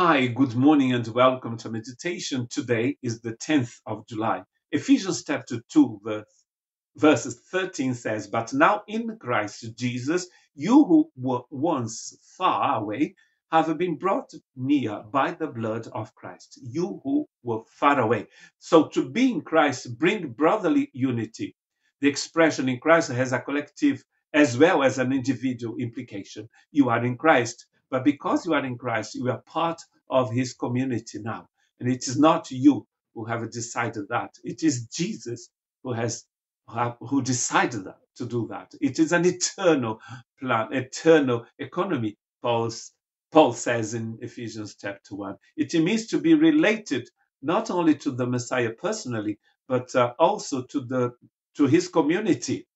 Hi, good morning and welcome to meditation. Today is the 10th of July. Ephesians chapter 2, verses 13 says, "But now in Christ Jesus, you who were once far away have been brought near by the blood of Christ." You who were far away. So to be in Christ bring brotherly unity. The expression in Christ has a collective as well as an individual implication. You are in Christ, but because you are in Christ, you are part of his community now. And it is not you who have decided that. It is Jesus who has who decided to do that. It is an eternal plan, eternal economy, Paul says in Ephesians chapter 1. It means to be related not only to the Messiah personally, but also to his community,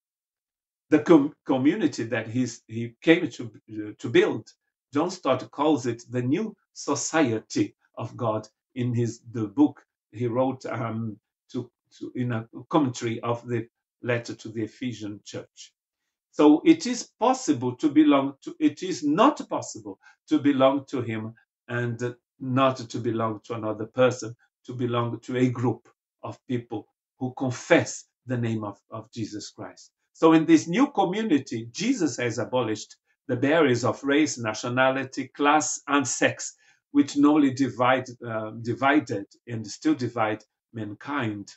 the community that he came to build. John Stott calls it the new society of God in the book he wrote in a commentary of the letter to the Ephesian church. So it is possible to belong to, it is not possible to belong to him and not to belong to another person, to belong to a group of people who confess the name of Jesus Christ. So in this new community, Jesus has abolished the barriers of race, nationality, class, and sex, which normally divided and still divide mankind.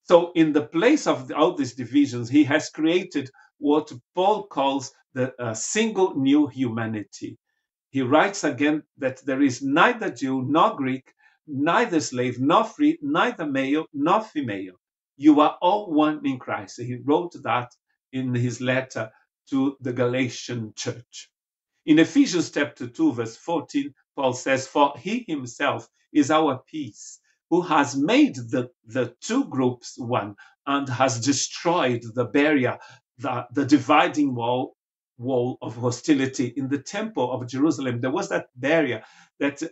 So in the place of all these divisions, he has created what Paul calls the single new humanity. He writes again that there is neither Jew nor Greek, neither slave nor free, neither male nor female. You are all one in Christ. He wrote that in his letter to the Galatian church. In Ephesians chapter 2, verse 14, Paul says, "For he himself is our peace, who has made the two groups one and has destroyed the barrier, the dividing wall of hostility in the temple of Jerusalem." There was that barrier that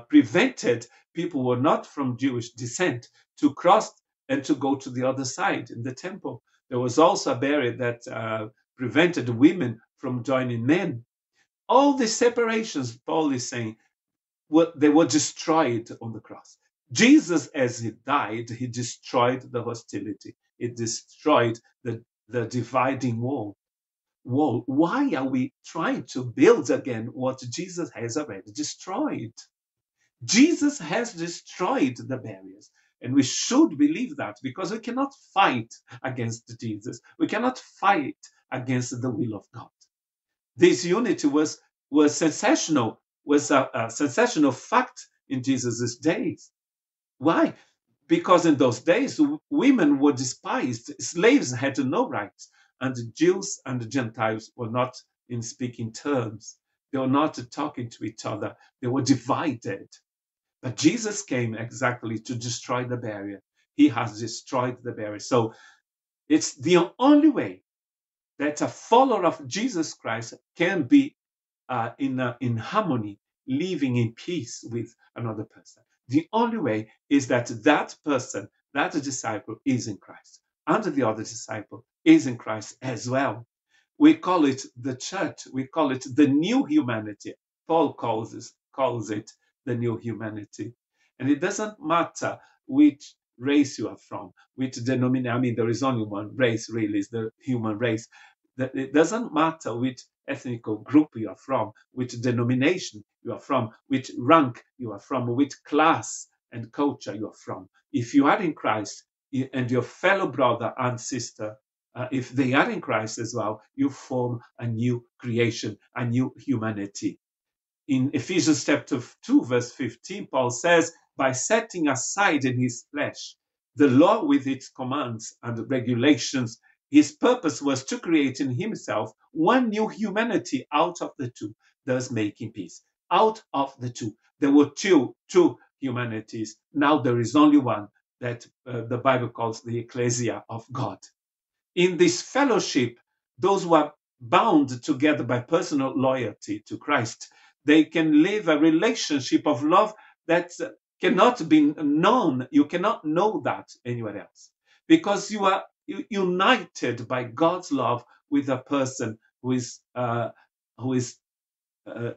prevented people who were not from Jewish descent to cross and to go to the other side in the temple. There was also a barrier that prevented women from joining men. All these separations, Paul is saying, they were destroyed on the cross. Jesus, as he died, he destroyed the hostility. It destroyed the dividing wall. Why are we trying to build again what Jesus has already destroyed? Jesus has destroyed the barriers. And we should believe that because we cannot fight against Jesus. We cannot fight against the will of God. This unity was sensational, was a sensational fact in Jesus' days. Why? Because in those days, women were despised, slaves had no rights, and the Jews and the Gentiles were not in speaking terms. They were not talking to each other. They were divided. But Jesus came exactly to destroy the barrier. He has destroyed the barrier. So it's the only way that a follower of Jesus Christ can be in harmony, living in peace with another person. The only way is that that person, that disciple, is in Christ, and the other disciple is in Christ as well. We call it the church. We call it the new humanity. Paul calls it the new humanity. And it doesn't matter which race you are from, which denomination. I mean, there is only one race, really, is the human race. It doesn't matter which ethnic group you are from, which denomination you are from, which rank you are from, which class and culture you are from. If you are in Christ and your fellow brother and sister, if they are in Christ as well, you form a new creation, a new humanity. In Ephesians chapter 2, verse 15, Paul says, "By setting aside in his flesh the law with its commands and regulations, his purpose was to create in himself one new humanity out of the two, thus making peace." Out of the two. There were two humanities. Now there is only one that the Bible calls the ecclesia of God. In this fellowship, those who are bound together by personal loyalty to Christ, they can live a relationship of love that cannot be known. You cannot know that anywhere else because you are united by God's love with a person who is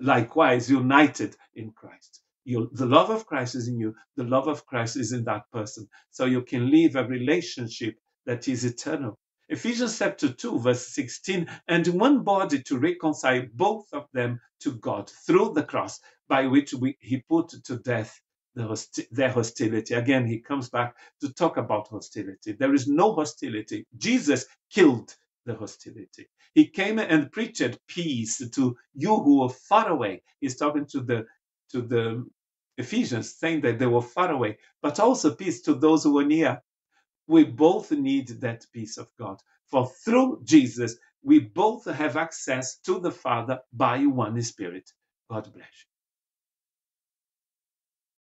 likewise united in Christ. The love of Christ is in you. The love of Christ is in that person. So you can live a relationship that is eternal. Ephesians chapter 2, verse 16, and one body to reconcile both of them to God through the cross, by which he put to death their hostility. Again, he comes back to talk about hostility. There is no hostility. Jesus killed the hostility. He came and preached peace to you who were far away. He's talking to the Ephesians, saying that they were far away, but also peace to those who were near. We both need that peace of God. For through Jesus, we both have access to the Father by one Spirit. God bless you.